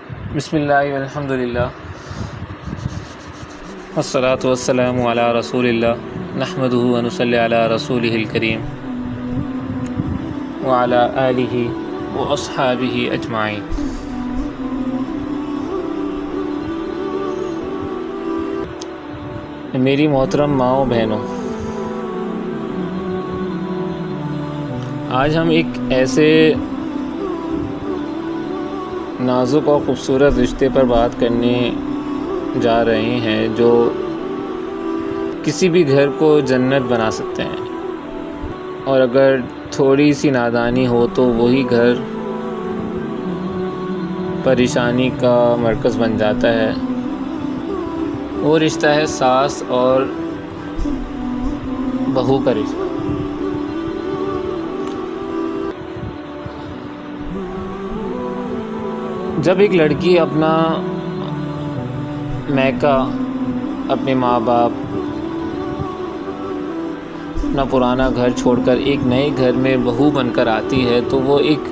بسم اللہ والحمد للہ والصلاة والسلام علی رسول اللہ نحمدہ ونصلی علی رسولہ الکریم وعلی آلہ واصحابہ اجمعین۔ میری محترم ماؤں بہنوں، آج ہم ایک ایسے نازک اور خوبصورت رشتے پر بات کرنے جا رہے ہیں جو کسی بھی گھر کو جنت بنا سکتے ہیں، اور اگر تھوڑی سی نادانی ہو تو وہی گھر پریشانی کا مرکز بن جاتا ہے۔ وہ رشتہ ہے ساس اور بہو کا رشتہ۔ جب ایک لڑکی اپنا میکہ، اپنے ماں باپ، اپنا پرانا گھر چھوڑ کر ایک نئے گھر میں بہو بن کر آتی ہے تو وہ ایک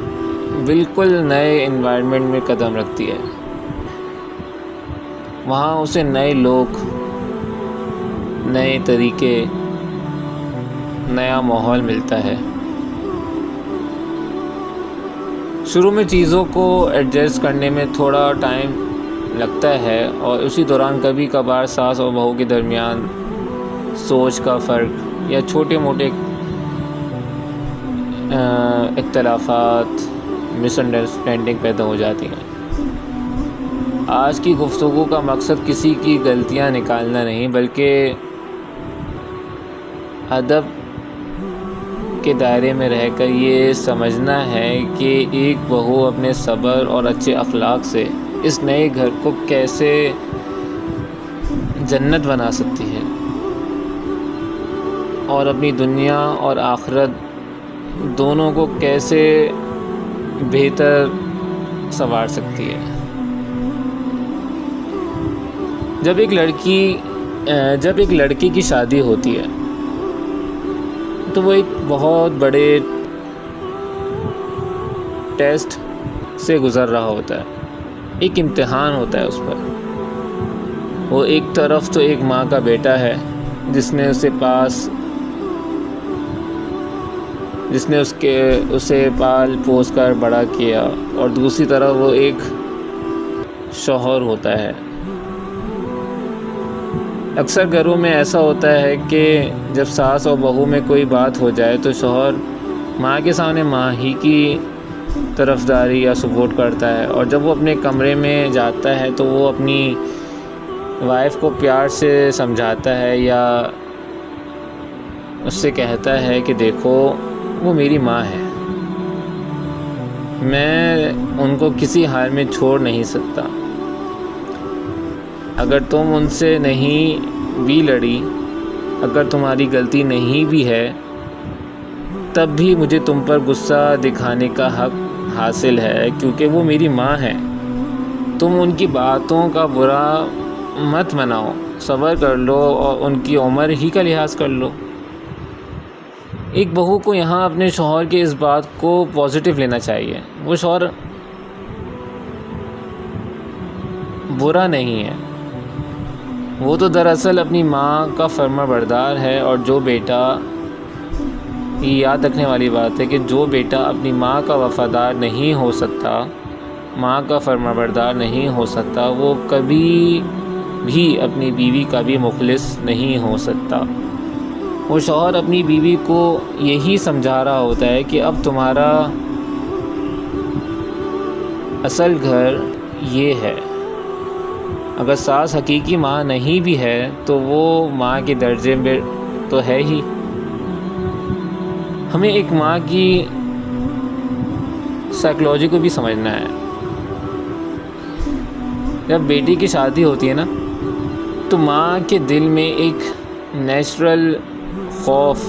بالکل نئے انوائرمنٹ میں قدم رکھتی ہے۔ وہاں اسے نئے لوگ، نئے طریقے، نیا ماحول ملتا ہے۔ شروع میں چیزوں کو ایڈجسٹ کرنے میں تھوڑا ٹائم لگتا ہے، اور اسی دوران کبھی کبھار ساس اور بہو کے درمیان سوچ کا فرق یا چھوٹے موٹے اختلافات، مس انڈرسٹینڈنگ پیدا ہو جاتی ہیں۔ آج کی گفتگو کا مقصد کسی کی غلطیاں نکالنا نہیں، بلکہ ادب کے دائرے میں رہ کر یہ سمجھنا ہے کہ ایک بہو اپنے صبر اور اچھے اخلاق سے اس نئے گھر کو کیسے جنت بنا سکتی ہے، اور اپنی دنیا اور آخرت دونوں کو کیسے بہتر سنوار سکتی ہے۔ جب ایک لڑکی کی شادی ہوتی ہے تو وہ ایک بہت بڑے ٹیسٹ سے گزر رہا ہوتا ہے، ایک امتحان ہوتا ہے اس پر۔ وہ ایک طرف تو ایک ماں کا بیٹا ہے جس نے اسے پال پوس کر بڑا کیا، اور دوسری طرف وہ ایک شوہر ہوتا ہے۔ اکثر گھروں میں ایسا ہوتا ہے کہ جب ساس اور بہو میں کوئی بات ہو جائے تو شوہر ماں کے سامنے ماں ہی کی طرفداری یا سپورٹ کرتا ہے، اور جب وہ اپنے کمرے میں جاتا ہے تو وہ اپنی وائف کو پیار سے سمجھاتا ہے یا اس سے کہتا ہے کہ دیکھو وہ میری ماں ہے، میں ان کو کسی حال میں چھوڑ نہیں سکتا۔ اگر تم ان سے نہیں بھی لڑی، اگر تمہاری غلطی نہیں بھی ہے، تب بھی مجھے تم پر غصہ دکھانے کا حق حاصل ہے، کیونکہ وہ میری ماں ہے۔ تم ان کی باتوں کا برا مت مناؤ، صبر کر لو اور ان کی عمر ہی کا لحاظ کر لو۔ ایک بہو کو یہاں اپنے شوہر کے اس بات کو پازیٹیو لینا چاہیے۔ وہ شوہر برا نہیں ہے، وہ تو دراصل اپنی ماں کا فرما بردار ہے، اور جو بیٹا، یہ یاد رکھنے والی بات ہے کہ جو بیٹا اپنی ماں کا وفادار نہیں ہو سکتا، ماں کا فرما بردار نہیں ہو سکتا، وہ کبھی بھی اپنی بیوی کا بھی مخلص نہیں ہو سکتا۔ وہ شوہر اپنی بیوی کو یہی سمجھا رہا ہوتا ہے کہ اب تمہارا اصل گھر یہ ہے۔ اگر ساس حقیقی ماں نہیں بھی ہے تو وہ ماں کے درجے میں تو ہے ہی۔ ہمیں ایک ماں کی سائیکالوجی کو بھی سمجھنا ہے۔ جب بیٹی کی شادی ہوتی ہے نا، تو ماں کے دل میں ایک نیچرل خوف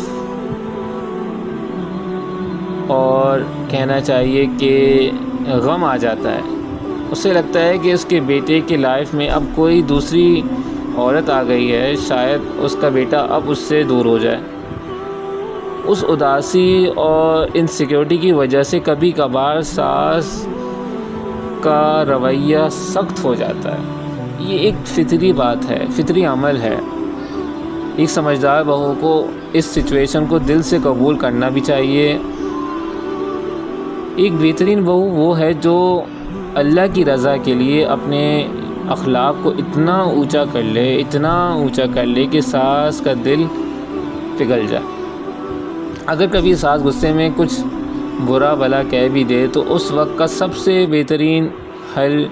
اور کہنا چاہیے کہ غم آ جاتا ہے۔ اسے لگتا ہے کہ اس کے بیٹے کی لائف میں اب کوئی دوسری عورت آ گئی ہے، شاید اس کا بیٹا اب اس سے دور ہو جائے۔ اس اداسی اور انسیکیورٹی کی وجہ سے کبھی کبھار ساس کا رویہ سخت ہو جاتا ہے۔ یہ ایک فطری بات ہے، فطری عمل ہے۔ ایک سمجھدار بہو کو اس سچویشن کو دل سے قبول کرنا بھی چاہیے۔ ایک بہترین بہو وہ ہے جو اللہ کی رضا کے لیے اپنے اخلاق کو اتنا اونچا کر لے کہ ساس کا دل پگھل جائے۔ اگر کبھی ساس غصے میں کچھ برا بھلا کہہ بھی دے تو اس وقت کا سب سے بہترین حل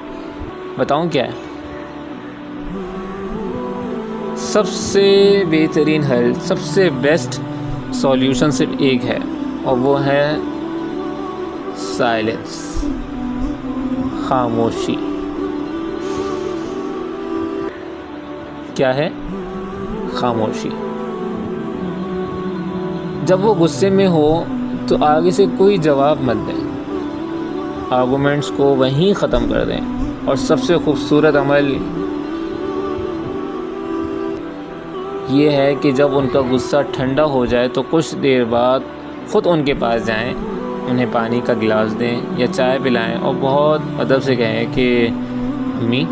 بتاؤں کیا ہے؟ سب سے بہترین حل، سب سے بیسٹ سولیوشن صرف ایک ہے، اور وہ ہے سائلنس، خاموشی۔ کیا ہے؟ خاموشی۔ جب وہ غصے میں ہو تو آگے سے کوئی جواب مت دیں، آرگومنٹس کو وہیں ختم کر دیں، اور سب سے خوبصورت عمل یہ ہے کہ جب ان کا غصہ ٹھنڈا ہو جائے تو کچھ دیر بعد خود ان کے پاس جائیں، انہیں پانی کا گلاس دیں یا چائے پلائیں، اور بہت ادب سے کہیں کہ امی،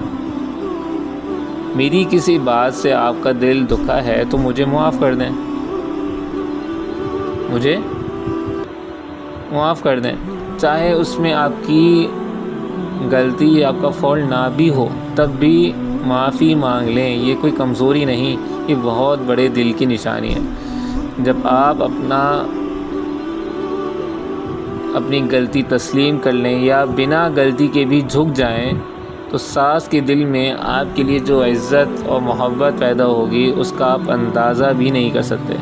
میری کسی بات سے آپ کا دل دکھا ہے تو مجھے معاف کر دیں، مجھے معاف کر دیں۔ چاہے اس میں آپ کی غلطی یا آپ کا فالٹ نہ بھی ہو، تب بھی معافی مانگ لیں۔ یہ کوئی کمزوری نہیں، یہ بہت بڑے دل کی نشانی ہے۔ جب آپ اپنی غلطی تسلیم کر لیں یا بنا غلطی کے بھی جھک جائیں تو ساس کے دل میں آپ کے لیے جو عزت اور محبت پیدا ہوگی اس کا آپ اندازہ بھی نہیں کر سکتے۔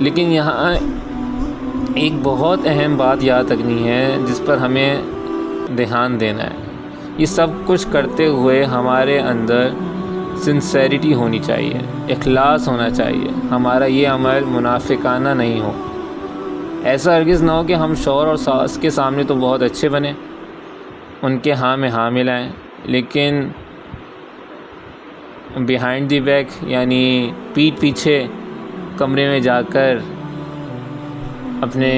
لیکن یہاں ایک بہت اہم بات یاد رکھنی ہے جس پر ہمیں دھیان دینا ہے۔ یہ سب کچھ کرتے ہوئے ہمارے اندر سنسیریٹی ہونی چاہیے، اخلاص ہونا چاہیے، ہمارا یہ عمل منافقانہ نہیں ہو۔ ایسا ہرگز نہ ہو کہ ہم شوہر اور ساس کے سامنے تو بہت اچھے بنیں، ان کے ہاں میں ہاں ملائیں، لیکن بیہائنڈ دی بیک یعنی پیٹھ پیچھے کمرے میں جا کر اپنے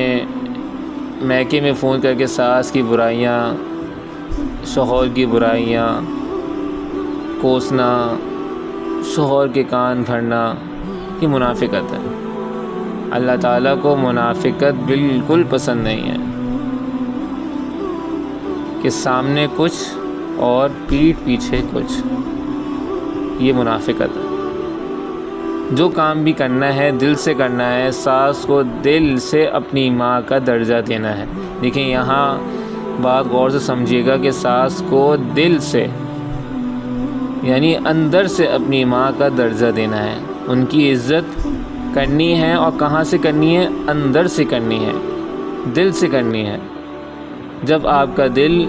میکے میں فون کر کے ساس کی برائیاں، شوہر کی برائیاں کوسنا، شوہر کے کان بھرنا، یہ منافقت ہے۔ اللہ تعالیٰ کو منافقت بالکل پسند نہیں ہے کہ سامنے کچھ اور پیٹھ پیچھے کچھ، یہ منافقت ہے۔ جو کام بھی کرنا ہے دل سے کرنا ہے، ساس کو دل سے اپنی ماں کا درجہ دینا ہے۔ دیکھیں یہاں بات غور سے سمجھیے گا کہ ساس کو دل سے یعنی اندر سے اپنی ماں کا درجہ دینا ہے، ان کی عزت کرنی ہے، اور کہاں سے کرنی ہے؟ اندر سے کرنی ہے، دل سے کرنی ہے۔ جب آپ کا دل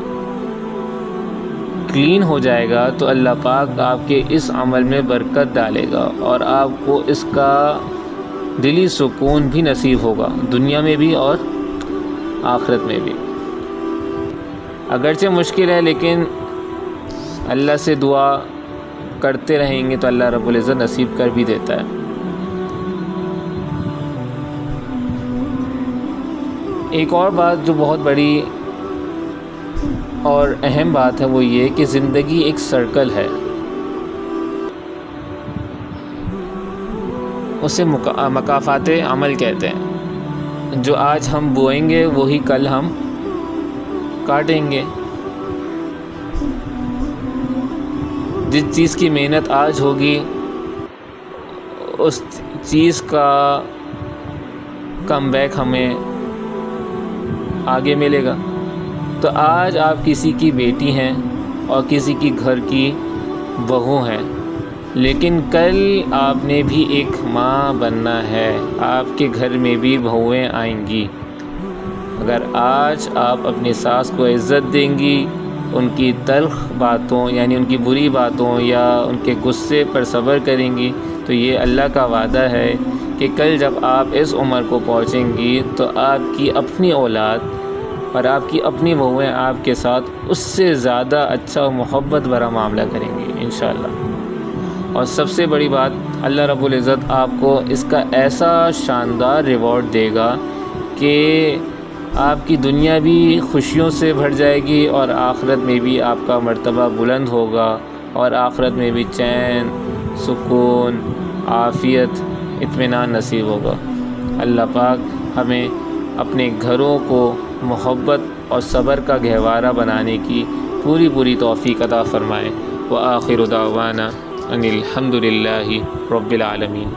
کلین ہو جائے گا تو اللہ پاک آپ کے اس عمل میں برکت ڈالے گا، اور آپ کو اس کا دلی سکون بھی نصیب ہوگا، دنیا میں بھی اور آخرت میں بھی۔ اگرچہ مشکل ہے لیکن اللہ سے دعا کرتے رہیں گے تو اللہ رب العزت نصیب کر بھی دیتا ہے۔ ایک اور بات جو بہت بڑی اور اہم بات ہے وہ یہ کہ زندگی ایک سرکل ہے، اسے مکافات عمل کہتے ہیں۔ جو آج ہم بوئیں گے وہی کل ہم کاٹیں گے۔ جس چیز کی محنت آج ہوگی اس چیز کا کم بیک ہمیں آگے ملے گا۔ تو آج آپ کسی کی بیٹی ہیں اور کسی کی گھر کی بہو ہیں، لیکن کل آپ نے بھی ایک ماں بننا ہے، آپ کے گھر میں بھی بہویں آئیں گی۔ اگر آج آپ اپنی ساس کو عزت دیں گی، ان کی تلخ باتوں یعنی ان کی بری باتوں یا ان کے غصے پر صبر کریں گی، تو یہ اللہ کا وعدہ ہے کہ کل جب آپ اس عمر کو پہنچیں گی تو آپ کی اپنی اولاد اور آپ کی اپنی بہویں آپ کے ساتھ اس سے زیادہ اچھا و محبت بھرا معاملہ کریں گی انشاءاللہ۔ اور سب سے بڑی بات، اللہ رب العزت آپ کو اس کا ایسا شاندار ریوارڈ دے گا کہ آپ کی دنیا بھی خوشیوں سے بھر جائے گی اور آخرت میں بھی آپ کا مرتبہ بلند ہوگا، اور آخرت میں بھی چین، سکون، عافیت، اطمینان نصیب ہوگا۔ اللہ پاک ہمیں اپنے گھروں کو محبت اور صبر کا گہوارہ بنانے کی پوری توفیق عطا فرمائے۔ وآخر دعوانا ان الحمد للہ رب العالمین۔